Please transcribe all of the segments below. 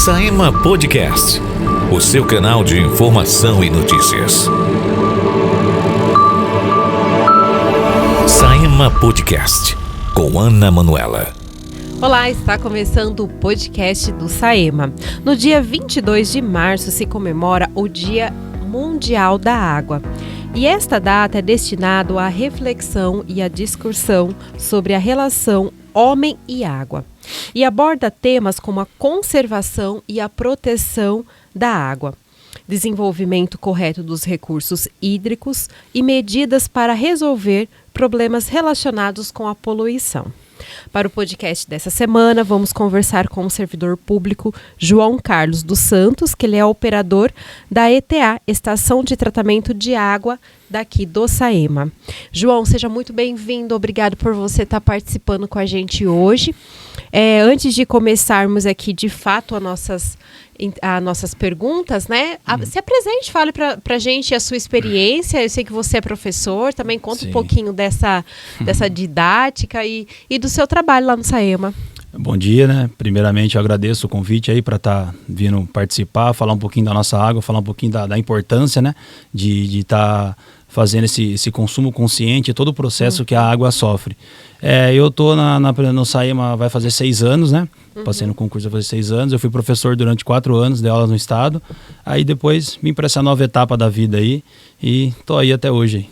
Saema Podcast, o seu canal de informação e notícias. Saema Podcast, com Ana Manuela. Olá, está começando o podcast do Saema. No dia 22 de março se comemora o Dia Mundial da Água. E esta data é destinada à reflexão e à discussão sobre a relação homem e água. E aborda temas como a conservação e a proteção da água, desenvolvimento correto dos recursos hídricos e medidas para resolver problemas relacionados com a poluição. Para o podcast dessa semana, vamos conversar com o servidor público João Carlos dos Santos, que ele é operador da ETA, Estação de Tratamento de Água, daqui do Saema. João, seja muito bem-vindo, obrigado por você estar participando com a gente hoje. Antes de começarmos aqui, de fato, as nossas perguntas, né? Se apresente, fale para a gente a sua experiência. Eu sei que você é professor, também conta um pouquinho dessa didática e do seu trabalho lá no Saema. Bom dia, né? Primeiramente, eu agradeço o convite aí para estar vindo participar, falar um pouquinho da nossa água, falar um pouquinho da importância, né? De estar fazendo esse consumo consciente, todo o processo que a água sofre. Eu estou no Saema, vai fazer 6 anos, né? Passei no concurso, vai fazer 6 anos. Eu fui professor durante 4 anos, dei aulas no estado. Aí depois vim para essa nova etapa da vida aí e estou aí até hoje.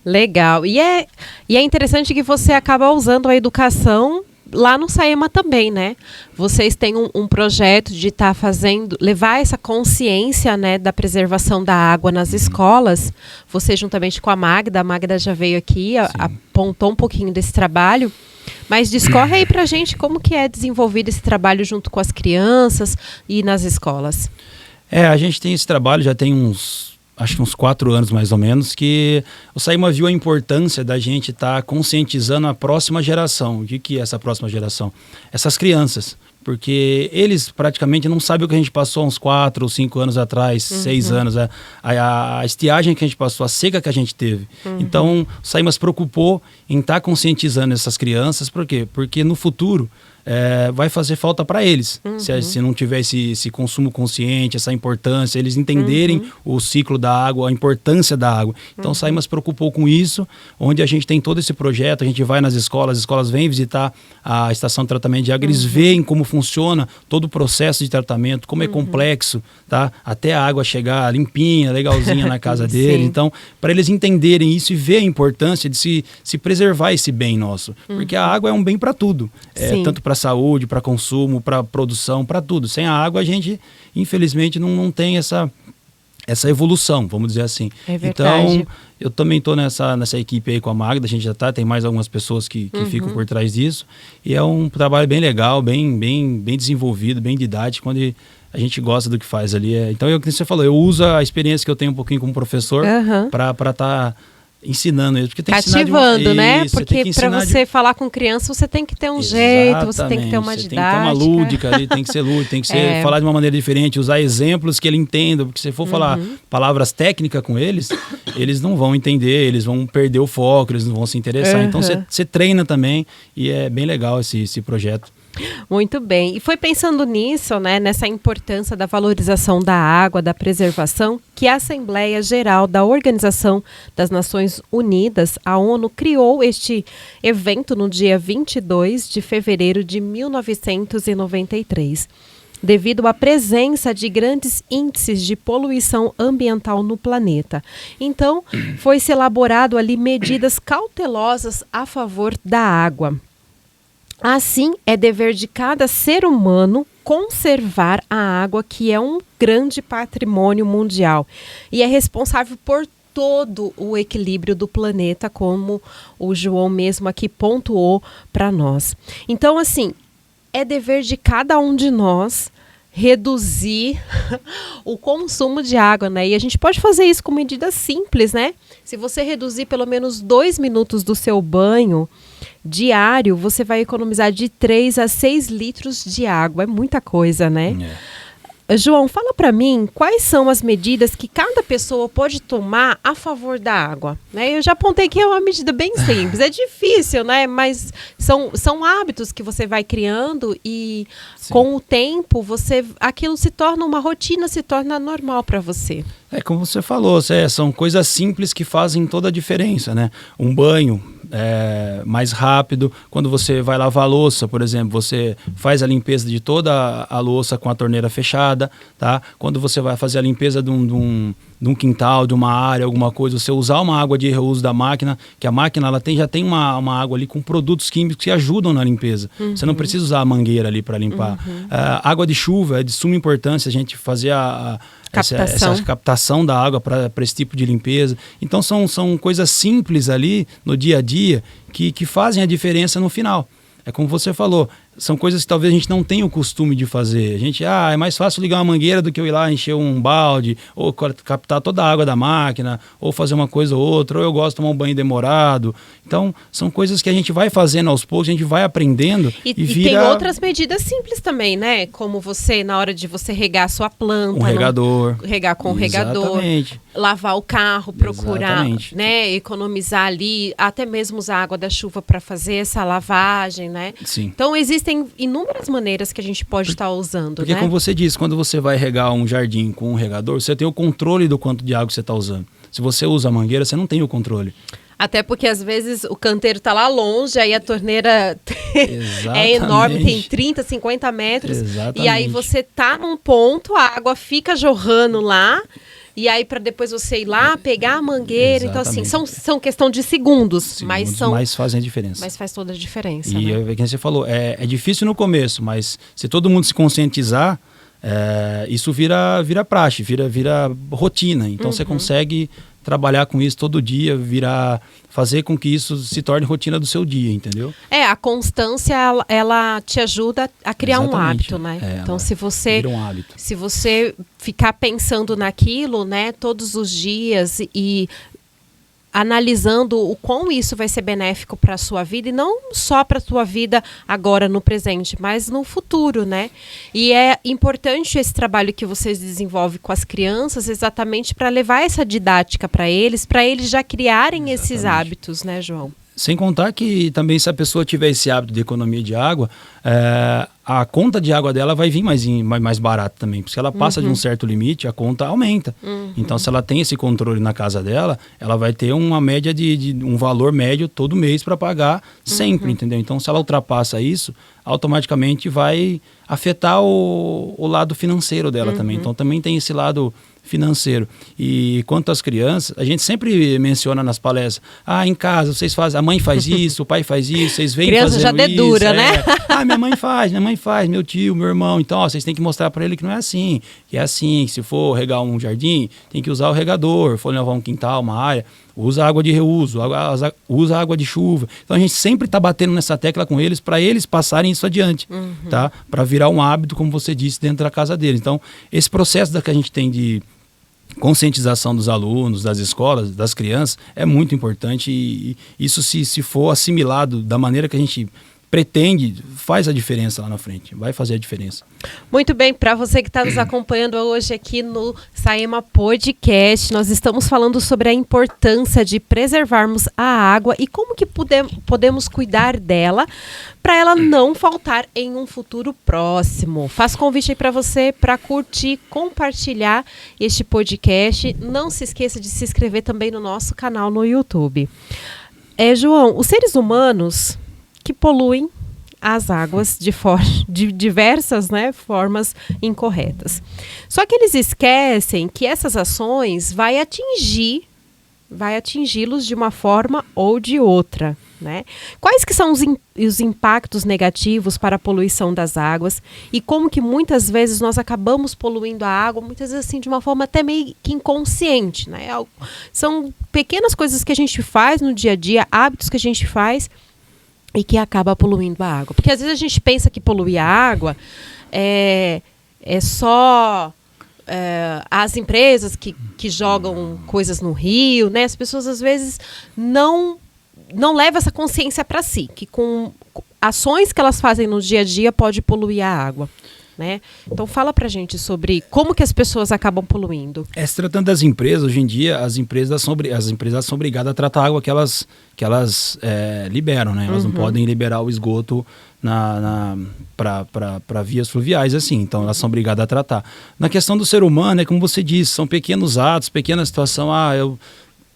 Legal. E é interessante que você acaba usando a educação lá no Saema também, né? Vocês têm um projeto de estar levar essa consciência, né, da preservação da água nas escolas. Você juntamente com a Magda já veio aqui, apontou um pouquinho desse trabalho. Mas discorre aí pra gente como que é desenvolvido esse trabalho junto com as crianças e nas escolas. A gente tem esse trabalho, já tem uns 4 anos mais ou menos, que o Saema viu a importância da gente estar conscientizando a próxima geração. O que é essa próxima geração? Essas crianças. Porque eles praticamente não sabem o que a gente passou uns 4 ou 5 anos atrás, 6 anos, a estiagem que a gente passou, a seca que a gente teve. Então, o Saema se preocupou em estar conscientizando essas crianças. Por quê? Porque no futuro vai fazer falta para eles. Se não tiver esse consumo consciente, essa importância, eles entenderem o ciclo da água, a importância da água. Então, o Saema se preocupou com isso, onde a gente tem todo esse projeto, a gente vai nas escolas, as escolas vêm visitar a estação de tratamento de água, eles veem como funciona todo o processo de tratamento, como é complexo, tá? Até a água chegar limpinha, legalzinha na casa dele. Então, para eles entenderem isso e ver a importância de se preservar esse bem nosso. Porque a água é um bem para tudo. Tanto para saúde, para consumo, para produção, para tudo. Sem a água, a gente, infelizmente, não tem essa evolução, vamos dizer assim. É verdade. Então, eu também estou nessa equipe aí com a Magda, a gente já tem mais algumas pessoas que ficam por trás disso, e é um trabalho bem legal, bem desenvolvido, bem didático, onde a gente gosta do que faz ali. Então, como você falou, eu uso a experiência que eu tenho um pouquinho como professor para estar ensinando eles, porque tem cativando, né? Porque para você falar com criança, você tem que ter um jeito, você tem que ter uma didática. Tem que ter uma lúdica ali, tem que ser lúdico, tem que ser falar de uma maneira diferente, usar exemplos que ele entenda, porque se for falar palavras técnicas com eles, eles não vão entender, eles vão perder o foco, eles não vão se interessar. Então você treina também e é bem legal esse projeto. Muito bem. E foi pensando nisso, né, nessa importância da valorização da água, da preservação, que a Assembleia Geral da Organização das Nações Unidas, a ONU, criou este evento no dia 22 de fevereiro de 1993. Devido à presença de grandes índices de poluição ambiental no planeta. Então, foi-se elaborado ali medidas cautelosas a favor da água. Assim, é dever de cada ser humano conservar a água, que é um grande patrimônio mundial e é responsável por todo o equilíbrio do planeta, como o João mesmo aqui pontuou para nós. Então, assim, é dever de cada um de nós reduzir o consumo de água, né? E a gente pode fazer isso com medidas simples, né? Se você reduzir pelo menos 2 minutos do seu banho diário, você vai economizar de 3 a 6 litros de água. É muita coisa, né? João, fala para mim quais são as medidas que cada pessoa pode tomar a favor da água, né? Eu já apontei que é uma medida bem simples, é difícil, né? Mas são hábitos que você vai criando e com o tempo aquilo se torna uma rotina, se torna normal para você. Como você falou, são coisas simples que fazem toda a diferença, né? Um banho mais rápido, quando você vai lavar a louça, por exemplo, você faz a limpeza de toda a louça com a torneira fechada, tá? Quando você vai fazer a limpeza de um quintal, de uma área, alguma coisa, você usar uma água de reuso da máquina, que a máquina já tem uma água ali com produtos químicos que ajudam na limpeza. Você não precisa usar a mangueira ali para limpar. Água de chuva é de suma importância a gente fazer essa captação da água para esse tipo de limpeza. Então são coisas simples ali no dia a dia que fazem a diferença no final. É como você falou, são coisas que talvez a gente não tenha o costume de fazer. A gente, é mais fácil ligar uma mangueira do que eu ir lá encher um balde, ou captar toda a água da máquina, ou fazer uma coisa ou outra, ou eu gosto de tomar um banho demorado. Então, são coisas que a gente vai fazendo aos poucos, a gente vai aprendendo e vira... tem outras medidas simples também, né? Como você, na hora de você regar a sua planta... Um regador. Regar com o regador. Lavar o carro, procurar, né? Economizar ali, até mesmo usar a água da chuva para fazer essa lavagem, né? Sim. Então, existem inúmeras maneiras que a gente pode estar usando, porque, né? como você disse, quando você vai regar um jardim com um regador, você tem o controle do quanto de água você está usando. Se você usa a mangueira, você não tem o controle. Até porque, às vezes, o canteiro está lá longe, aí a torneira é enorme, tem 30, 50 metros. Exatamente. E aí você está num ponto, a água fica jorrando lá, e aí para depois você ir lá, pegar a mangueira. Exatamente. Então, assim, são questão de segundos, mas fazem a diferença. Mas faz toda a diferença, e né? Quem você falou, é difícil no começo, mas se todo mundo se conscientizar, isso vira praxe, vira rotina. Então você consegue trabalhar com isso todo dia, fazer com que isso se torne rotina do seu dia, entendeu? A constância, ela te ajuda a criar um hábito, né? Então, se você ficar pensando naquilo, né, todos os dias e analisando o quão isso vai ser benéfico para a sua vida, e não só para a sua vida agora no presente, mas no futuro, né? E é importante esse trabalho que vocês desenvolvem com as crianças exatamente para levar essa didática para eles já criarem esses hábitos, né, João? Sem contar que também, se a pessoa tiver esse hábito de economia de água, a conta de água dela vai vir mais barata também, porque se ela passa de um certo limite, a conta aumenta. Então, se ela tem esse controle na casa dela, ela vai ter uma média de um valor médio todo mês para pagar sempre, entendeu? Então, se ela ultrapassa isso, automaticamente vai afetar o lado financeiro dela também. Então, também tem esse lado financeiro. E quanto às crianças, a gente sempre menciona nas palestras, em casa vocês fazem, a mãe faz isso, o pai faz isso, vocês vêm fazendo isso. Criança já dedura, né? Minha mãe faz, meu tio, meu irmão. Então, vocês têm que mostrar para ele que não é assim, que é assim, que se for regar um jardim, tem que usar o regador, for lavar um quintal, uma área, usa água de reuso, usa água de chuva. Então, a gente sempre está batendo nessa tecla com eles para eles passarem isso adiante, tá? Para virar um hábito, como você disse, dentro da casa deles. Então, esse processo que a gente tem de conscientização dos alunos, das escolas, das crianças, é muito importante, e isso, se for assimilado da maneira que a gente pretende, faz a diferença lá na frente, vai fazer a diferença. Muito bem, para você que está nos acompanhando hoje aqui no Saema Podcast, nós estamos falando sobre a importância de preservarmos a água e como que podemos cuidar dela para ela não faltar em um futuro próximo. Faço convite aí para você para curtir, compartilhar este podcast. Não se esqueça de se inscrever também no nosso canal no YouTube. João, os seres humanos que poluem as águas de diversas, né, formas incorretas. Só que eles esquecem que essas ações vai atingi-los de uma forma ou de outra, né? Quais que são os impactos negativos para a poluição das águas e como que muitas vezes nós acabamos poluindo a água, muitas vezes assim de uma forma até meio que inconsciente, né? São pequenas coisas que a gente faz no dia a dia, hábitos que a gente faz e que acaba poluindo a água. Porque às vezes a gente pensa que poluir a água é só as empresas que jogam coisas no rio, né? As pessoas às vezes não levam essa consciência para si, que com ações que elas fazem no dia a dia pode poluir a água, né? Então fala pra gente sobre como que as pessoas acabam poluindo. Se tratando das empresas, hoje em dia as empresas são obrigadas a tratar a água que elas liberam, né? Elas não podem liberar o esgoto para vias fluviais, assim. Então elas são obrigadas a tratar. Na questão do ser humano, é como você disse, são pequenos atos, pequena situação. Eu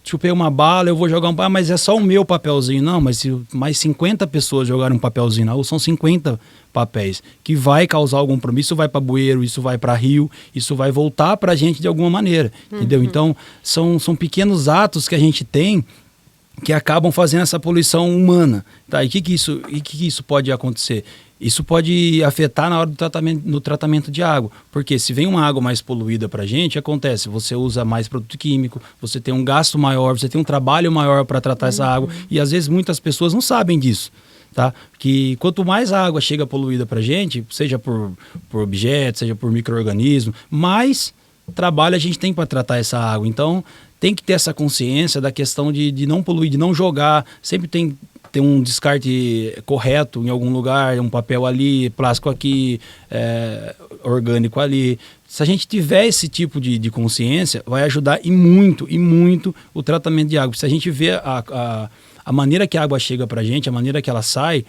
chupei uma bala, eu vou jogar mas é só o meu papelzinho. Não, mas se mais 50 pessoas jogarem um papelzinho na rua, são 50 papéis, que vai causar algum problema. Isso vai para bueiro, isso vai para rio, isso vai voltar para a gente de alguma maneira, entendeu? Então, são pequenos atos que a gente tem que acabam fazendo essa poluição humana. Tá? E o que isso pode acontecer? Isso pode afetar na hora do tratamento de água, porque se vem uma água mais poluída para a gente, acontece, você usa mais produto químico, você tem um gasto maior, você tem um trabalho maior para tratar essa água, e às vezes muitas pessoas não sabem disso, tá? Que quanto mais a água chega poluída para a gente, seja por objetos, seja por micro-organismo, mais trabalho a gente tem para tratar essa água. Então, tem que ter essa consciência da questão de não poluir, de não jogar, sempre tem um descarte correto em algum lugar, um papel ali, plástico aqui, orgânico ali. Se a gente tiver esse tipo de consciência, vai ajudar e muito o tratamento de água. Se a gente vê a maneira que a água chega para a gente, a maneira que ela sai,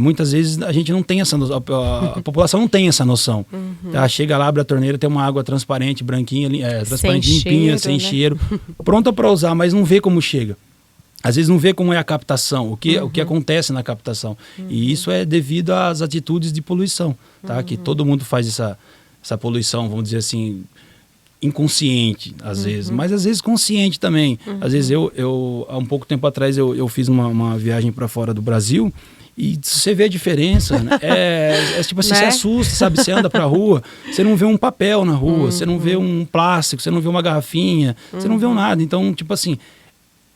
muitas vezes a gente não tem essa noção, a população não tem essa noção. Tá? Chega lá, abre a torneira, tem uma água transparente, branquinha, transparente, limpinha, sem cheiro, pronta para usar, mas não vê como chega. Às vezes não vê como é a captação, o que acontece na captação. E isso é devido às atitudes de poluição, tá? Que todo mundo faz essa poluição, vamos dizer assim, inconsciente, às vezes, mas às vezes consciente também. Às vezes há um pouco tempo atrás, eu fiz uma viagem para fora do Brasil, e você vê a diferença, né? Tipo assim, né? Você assusta, sabe? Você anda pra rua, você não vê um papel na rua, você não vê um plástico, você não vê uma garrafinha, você não vê nada. Então, tipo assim,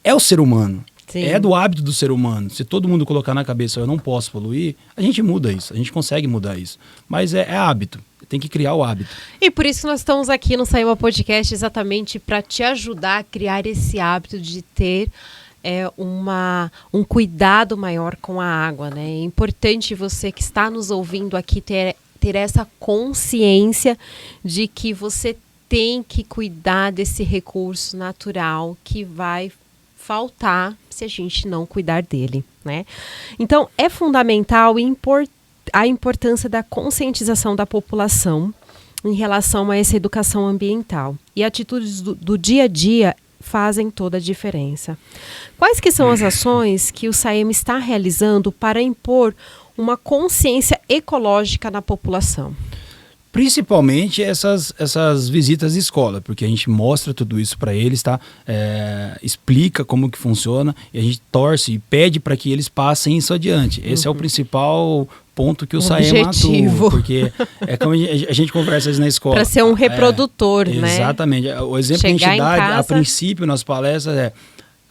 é o ser humano. Sim. É do hábito do ser humano. Se todo mundo colocar na cabeça, eu não posso poluir, a gente muda isso, a gente consegue mudar isso. Mas é hábito, tem que criar o hábito. E por isso que nós estamos aqui no Saema Podcast, exatamente para te ajudar a criar esse hábito de ter um cuidado maior com a água, né? É importante você que está nos ouvindo aqui ter essa consciência de que você tem que cuidar desse recurso natural que vai faltar se a gente não cuidar dele, né? Então, é fundamental a importância da conscientização da população em relação a essa educação ambiental. E atitudes do dia a dia fazem toda a diferença. Quais que são as ações que o Saema está realizando para impor uma consciência ecológica na população? Principalmente essas visitas de escola, porque a gente mostra tudo isso para eles, tá? Explica como que funciona e a gente torce e pede para que eles passem isso adiante. Esse é o principal ponto que o Saema atua, porque é como a gente conversa na escola. Para ser um reprodutor, né? Exatamente. O exemplo que a gente dá, a princípio, nas palestras é: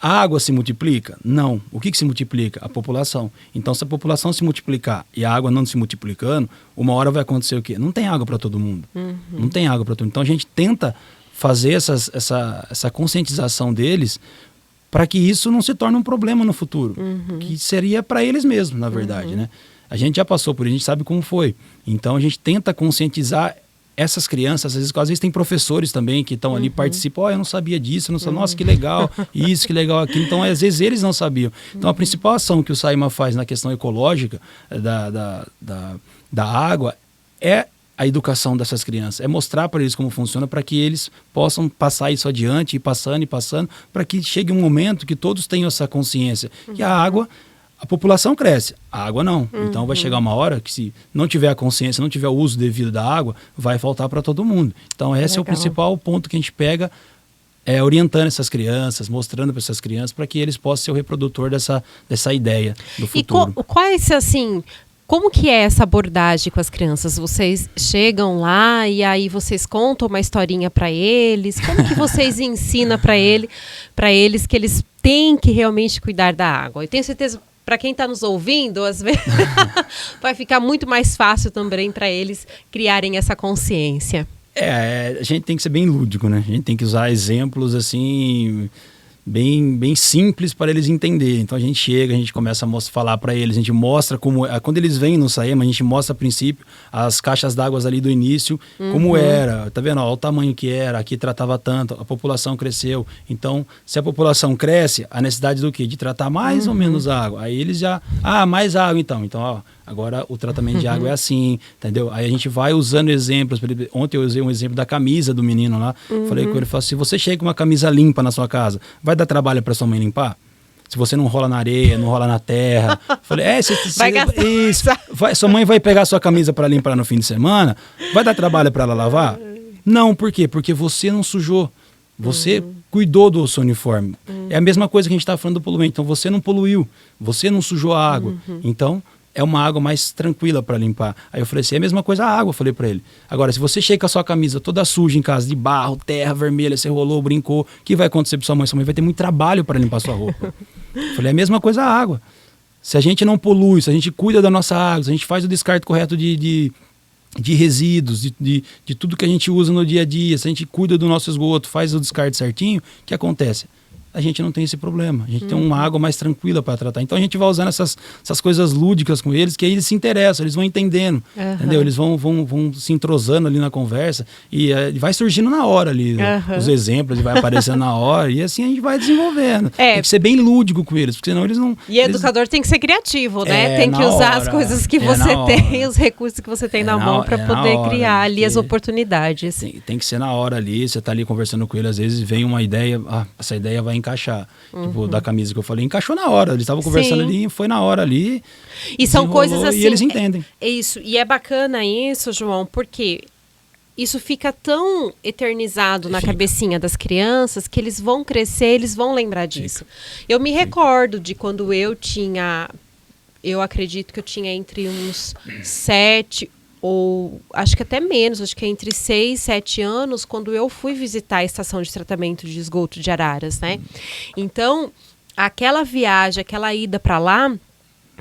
a água se multiplica? Não. O que se multiplica? A população. Então, se a população se multiplicar e a água não se multiplicando, uma hora vai acontecer o quê? Não tem água para todo mundo. Não tem água para todo mundo. Então, a gente tenta fazer essa conscientização deles para que isso não se torne um problema no futuro. Que seria para eles mesmos, na verdade, né? A gente já passou por isso, a gente sabe como foi. Então, a gente tenta conscientizar essas crianças. Às vezes tem professores também que estão ali, participam. Eu não sabia disso, não sabia, nossa, que legal isso, que legal aquilo. Então, às vezes eles não sabiam. Então, a principal ação que o Saema faz na questão ecológica da água é a educação dessas crianças, é mostrar para eles como funciona, para que eles possam passar isso adiante, e passando, para que chegue um momento que todos tenham essa consciência, que a água, a população cresce, a água não. Então vai chegar uma hora que, se não tiver a consciência, não tiver o uso devido da água, vai faltar para todo mundo. Então esse é o principal ponto que a gente pega, orientando essas crianças, mostrando para essas crianças, para que eles possam ser o reprodutor dessa ideia do futuro. E quais, assim, como que é essa abordagem com as crianças? Vocês chegam lá e aí vocês contam uma historinha para eles? Como que vocês ensinam para eles que eles têm que realmente cuidar da água? Eu tenho certeza, para quem está nos ouvindo, às vezes vai ficar muito mais fácil também para eles criarem essa consciência. A gente tem que ser bem lúdico, né? A gente tem que usar exemplos assim bem simples para eles entenderem. Então a gente chega, a gente começa a falar para eles, a gente mostra como... Quando eles vêm no Saema, a gente mostra a princípio as caixas d'água ali do início, como era. Tá vendo? Ó, o tamanho que era, aqui tratava tanto, a população cresceu. Então, se a população cresce, a necessidade do quê? De tratar mais ou menos água. Aí eles já... mais água então. Então, ó, agora o tratamento de água é assim, entendeu? Aí a gente vai usando exemplos. Ontem eu usei um exemplo da camisa do menino lá. Falei com ele, falei, se você chega com uma camisa limpa na sua casa, vai dar trabalho para sua mãe limpar? Se você não rola na areia, não rola na terra. Falei, vai gastar. Isso, sua mãe vai pegar sua camisa para limpar no fim de semana? Vai dar trabalho para ela lavar? Não, por quê? Porque você não sujou. Você cuidou do seu uniforme. É a mesma coisa que a gente está falando do poluente. Então, você não poluiu, você não sujou a água. Então, é uma água mais tranquila para limpar. Aí eu falei assim, é a mesma coisa a água, eu falei para ele. Agora, se você chega com a sua camisa toda suja em casa, de barro, terra vermelha, você rolou, brincou, o que vai acontecer para sua mãe? Sua mãe vai ter muito trabalho para limpar sua roupa. Eu falei, é a mesma coisa a água. Se a gente não polui, se a gente cuida da nossa água, se a gente faz o descarte correto de resíduos, de tudo que a gente usa no dia a dia, se a gente cuida do nosso esgoto, faz o descarte certinho, o que acontece? A gente não tem esse problema. A gente tem uma água mais tranquila para tratar. Então a gente vai usando essas coisas lúdicas com eles, que aí eles se interessam, eles vão entendendo, entendeu? Eles vão se entrosando ali na conversa e vai surgindo na hora ali os exemplos, vai aparecendo na hora e assim a gente vai desenvolvendo. Tem que ser bem lúdico com eles, porque senão eles não... E educador tem que ser criativo, né? Tem que usar as coisas que você tem, os recursos que você tem na mão para poder criar ali as oportunidades. Tem que ser na hora ali, você tá ali conversando com ele, às vezes vem uma ideia, essa ideia vai encaixar. Tipo, da camisa que eu falei, encaixou na hora. Eles estavam conversando ali, foi na hora ali. E são coisas assim... E eles entendem. É isso. E é bacana isso, João, porque isso fica tão eternizado na cabecinha das crianças que eles vão crescer, eles vão lembrar disso. Eu me recordo de quando eu tinha... Eu acredito que eu tinha entre uns 7 ou acho que até menos, acho que entre 6 e 7 anos, quando eu fui visitar a estação de tratamento de esgoto de Araras, né? Então, aquela viagem, aquela ida para lá,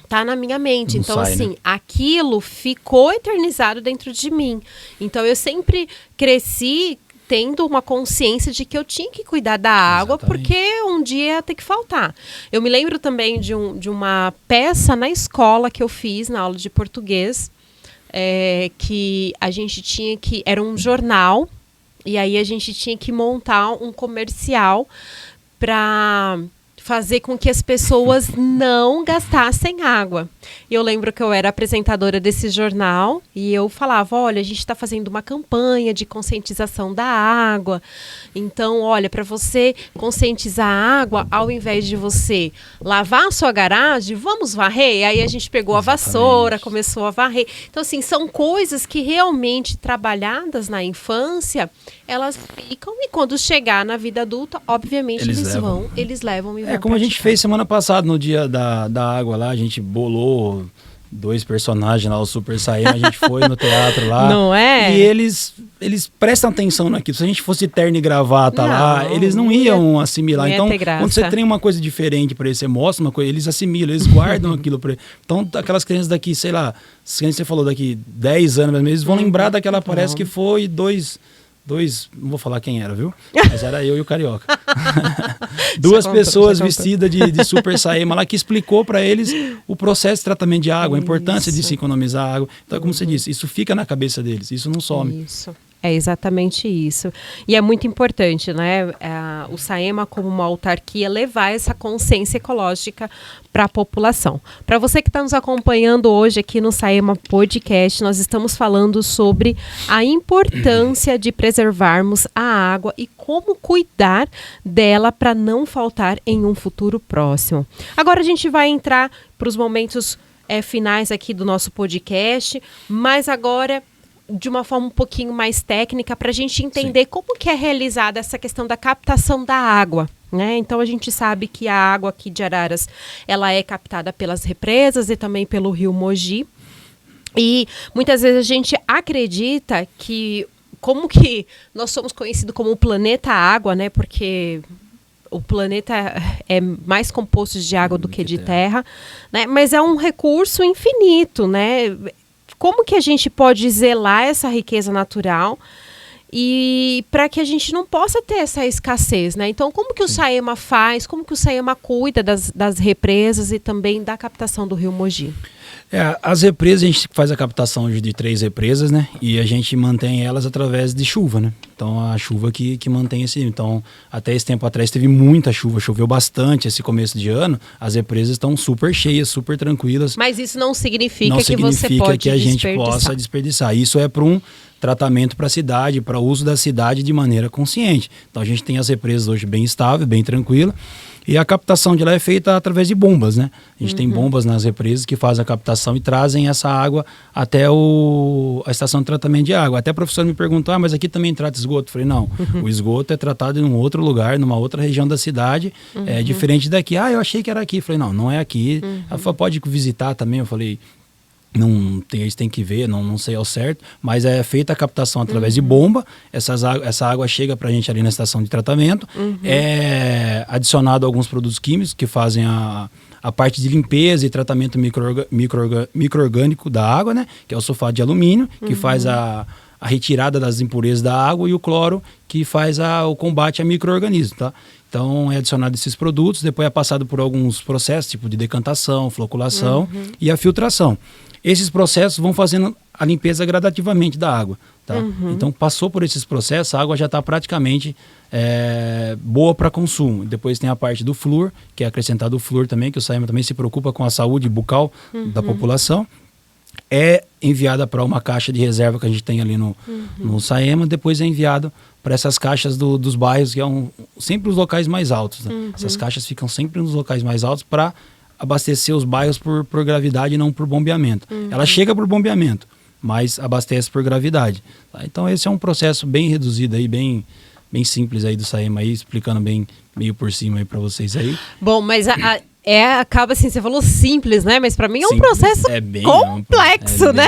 tá na minha mente. Não então, sai, assim, né? Aquilo ficou eternizado dentro de mim. Então, eu sempre cresci tendo uma consciência de que eu tinha que cuidar da água, porque um dia ia ter que faltar. Eu me lembro também de uma peça na escola que eu fiz, na aula de português, que a gente tinha que... Era um jornal, e aí a gente tinha que montar um comercial para fazer com que as pessoas não gastassem água. E eu lembro que eu era apresentadora desse jornal e eu falava, olha, a gente está fazendo uma campanha de conscientização da água. Então, olha, para você conscientizar a água, ao invés de você lavar a sua garagem, vamos varrer? E aí a gente pegou a vassoura, começou a varrer. Então, assim, são coisas que realmente trabalhadas na infância, elas ficam e quando chegar na vida adulta, obviamente eles levam e vão como a gente praticar. fez semana passada no dia da água lá, a gente bolou 2 personagens lá, o Super Saema, a gente foi no teatro lá. Não é? E eles prestam atenção naquilo. Se a gente fosse terno e gravata lá, eles não iam assimilar. Não ia então, ter graça. quando você tem uma coisa diferente para eles, você mostra uma coisa, eles assimilam, eles guardam aquilo para eles. Então, aquelas crianças daqui, sei lá, que você falou, daqui 10 anos, eles vão lembrar daquela, parece que foi dois, não vou falar quem era, viu? Mas era eu e o Carioca. 2 pessoas vestidas de Super Saema lá que explicou para eles o processo de tratamento de água, a importância de se economizar água. Então, como você disse, isso fica na cabeça deles, isso não some. Isso. É exatamente isso. E é muito importante, né? O Saema, como uma autarquia, levar essa consciência ecológica para a população. Para você que está nos acompanhando hoje aqui no Saema Podcast, nós estamos falando sobre a importância de preservarmos a água e como cuidar dela para não faltar em um futuro próximo. Agora a gente vai entrar para os momentos finais aqui do nosso podcast, mas agora de uma forma um pouquinho mais técnica para a gente entender como que é realizada essa questão da captação da água, né? Então a gente sabe que a água aqui de Araras, ela é captada pelas represas e também pelo rio Mogi, e muitas vezes a gente acredita que, como que nós somos conhecidos como o planeta água, né? Porque o planeta é mais composto de água do que de terra, né? Mas é um recurso infinito, né? Como que a gente pode zelar essa riqueza natural e para que a gente não possa ter essa escassez, né? Então, como que o SAEMA faz, como que o SAEMA cuida das represas e também da captação do Rio Mogi? As represas, a gente faz a captação de 3 represas, né? E a gente mantém elas através de chuva, né? Então, a chuva que mantém esse... Então, até esse tempo atrás teve muita chuva, choveu bastante esse começo de ano. As represas estão super cheias, super tranquilas. Mas isso não significa que você pode que a gente possa desperdiçar. Isso é para um tratamento para a cidade, para uso da cidade de maneira consciente. Então, a gente tem as represas hoje bem estável, bem tranquila. E a captação de lá é feita através de bombas, né? A gente tem bombas nas represas que fazem a captação e trazem essa água até a estação de tratamento de água. Até o professor me perguntou, mas aqui também trata esgoto? Eu falei, não, o esgoto é tratado em um outro lugar, numa outra região da cidade, é diferente daqui. Eu achei que era aqui. Eu falei, não é aqui. Ela falou, pode visitar também? Eu falei, não tem, eles têm que ver, não sei ao certo, mas é feita a captação através de bomba. Essa água chega pra gente ali na estação de tratamento, é adicionado alguns produtos químicos que fazem a parte de limpeza e tratamento micro-orgânico da água, né? Que é o sulfato de alumínio, que faz a retirada das impurezas da água, e o cloro, que faz o combate a micro-organismos, tá? Então, é adicionado esses produtos, depois é passado por alguns processos, tipo de decantação, floculação e a filtração. Esses processos vão fazendo a limpeza gradativamente da água, tá? Então, passou por esses processos, a água já está praticamente boa para consumo. Depois tem a parte do flúor, que é acrescentado o flúor também, que o SAEMA também se preocupa com a saúde bucal da população. É enviada para uma caixa de reserva que a gente tem ali no SAEMA, depois é enviado para essas caixas dos bairros, que sempre os locais mais altos, né? Essas caixas ficam sempre nos locais mais altos para abastecer os bairros por gravidade e não por bombeamento. Ela chega por bombeamento, mas abastece por gravidade, tá? Então esse é um processo bem reduzido aí, bem simples aí do SAEMA aí, explicando bem meio por cima aí para vocês aí. Bom, mas acaba assim, você falou simples, né? Mas para mim é um simples, processo complexo, né?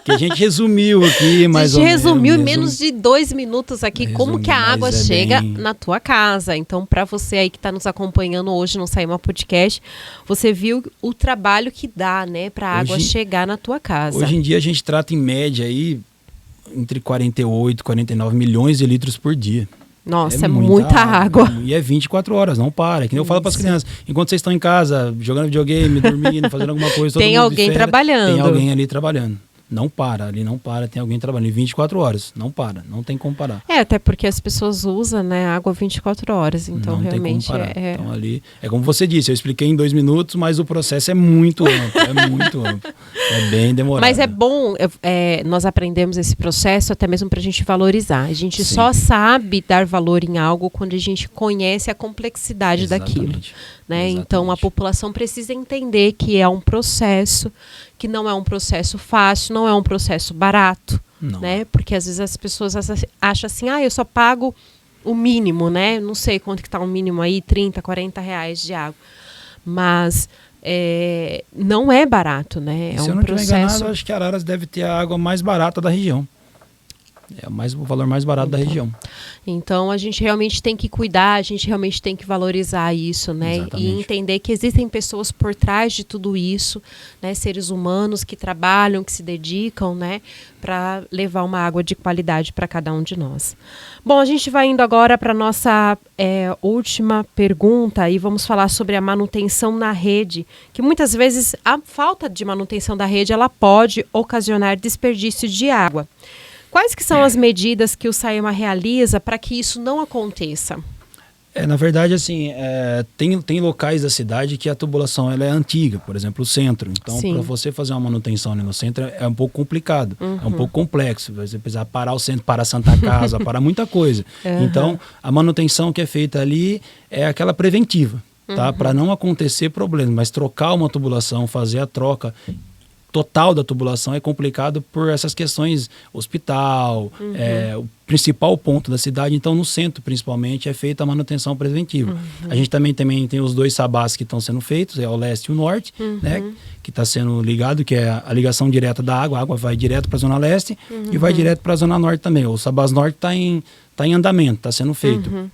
Que a gente resumiu aqui, mais ou menos. A gente resumiu em menos de 2 minutos aqui como que a água chega na tua casa. Então, para você aí que está nos acompanhando hoje no SAEMA Podcast, você viu o trabalho que dá, né? Para a água chegar na tua casa. Hoje em dia a gente trata em média aí entre 48 e 49 milhões de litros por dia. Nossa, é muita água. E é 24 horas, não para. É que nem eu falo para as crianças, enquanto vocês estão em casa, jogando videogame, dormindo, fazendo alguma coisa, todo tem mundo alguém trabalhando. Tem alguém ali trabalhando. Não para, ali não para, tem alguém trabalhando. 24 horas, não para, não tem como parar. Até porque as pessoas usam, né, água 24 horas, então não realmente tem como parar. Então ali, é como você disse, eu expliquei em 2 minutos, mas o processo é muito amplo, é bem demorado. Mas é bom, nós aprendemos esse processo até mesmo para a gente valorizar. A gente só sabe dar valor em algo quando a gente conhece a complexidade daquilo. Né? Então a população precisa entender que é um processo, que não é um processo fácil, não é um processo barato, né? Porque às vezes as pessoas acham assim, eu só pago o mínimo, né? Não sei quanto que está o mínimo aí, 30, 40 reais de água. Mas não é barato, né? Se eu não estiver enganado, acho que Araras deve ter a água mais barata da região. É o valor mais barato da região. Então, a gente realmente tem que cuidar, a gente realmente tem que valorizar isso, né? Exatamente. E entender que existem pessoas por trás de tudo isso, né? Seres humanos que trabalham, que se dedicam, né? Para levar uma água de qualidade para cada um de nós. Bom, a gente vai indo agora para a nossa última pergunta e vamos falar sobre a manutenção na rede, que muitas vezes a falta de manutenção da rede, ela pode ocasionar desperdício de água. Quais que são as medidas que o SAEMA realiza para que isso não aconteça? Na verdade, assim, tem locais da cidade que a tubulação ela é antiga, por exemplo, o centro. Então, para você fazer uma manutenção ali no centro é um pouco complicado, é um pouco complexo. Você precisa parar o centro, parar a Santa Casa, parar muita coisa. Então, a manutenção que é feita ali é aquela preventiva, tá? Para não acontecer problema, mas trocar uma tubulação, fazer a troca total da tubulação é complicado por essas questões hospital, o principal ponto da cidade. Então no centro principalmente é feita a manutenção preventiva. A gente também tem os 2 sabás que estão sendo feitos, é o leste e o norte, né, que está sendo ligado, que é a ligação direta da água. A água vai direto para a zona leste e vai direto para a zona norte também. O sabás norte está em andamento, está sendo feito.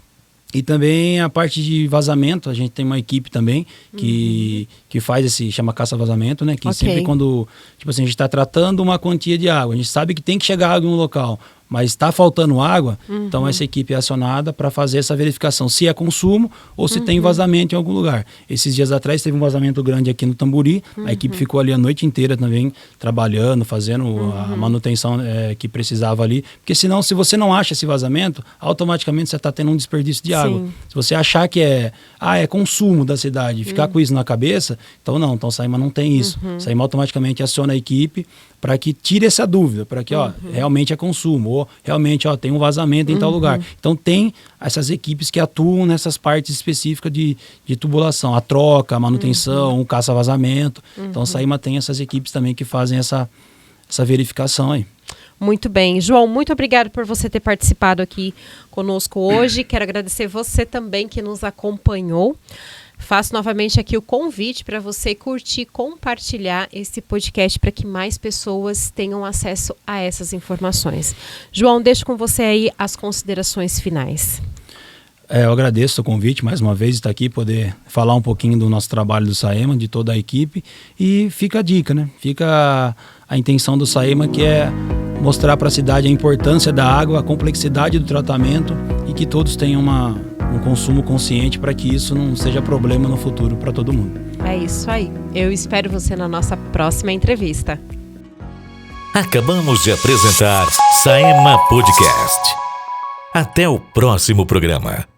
E também a parte de vazamento, a gente tem uma equipe também que faz chama caça-vazamento, né? Que sempre quando, tipo assim, a gente está tratando uma quantia de água, a gente sabe que tem que chegar água em um local, mas está faltando água, então essa equipe é acionada para fazer essa verificação se é consumo ou se tem vazamento em algum lugar. Esses dias atrás teve um vazamento grande aqui no Tamburi, a equipe ficou ali a noite inteira também trabalhando, fazendo a manutenção que precisava ali, porque senão, se você não acha esse vazamento, automaticamente você está tendo um desperdício de água. Se você achar que é consumo da cidade e ficar com isso na cabeça, então não, então Saema não tem isso. Saema automaticamente aciona a equipe para que tire essa dúvida, para que realmente é consumo, ou realmente tem um vazamento em tal lugar. Então tem essas equipes que atuam nessas partes específicas de tubulação, a troca, a manutenção, o caça-vazamento. Então Saema tem essas equipes também que fazem essa verificação aí. Muito bem. João, muito obrigado por você ter participado aqui conosco hoje. Quero agradecer você também que nos acompanhou. Faço novamente aqui o convite para você curtir, compartilhar esse podcast para que mais pessoas tenham acesso a essas informações. João, deixo com você aí as considerações finais. Eu agradeço o convite mais uma vez, estar aqui, poder falar um pouquinho do nosso trabalho do Saema, de toda a equipe. E fica a dica, né? Fica a intenção do Saema, que é mostrar para a cidade a importância da água, a complexidade do tratamento e que todos tenham um consumo consciente para que isso não seja problema no futuro para todo mundo. É isso aí. Eu espero você na nossa próxima entrevista. Acabamos de apresentar Saema Podcast. Até o próximo programa.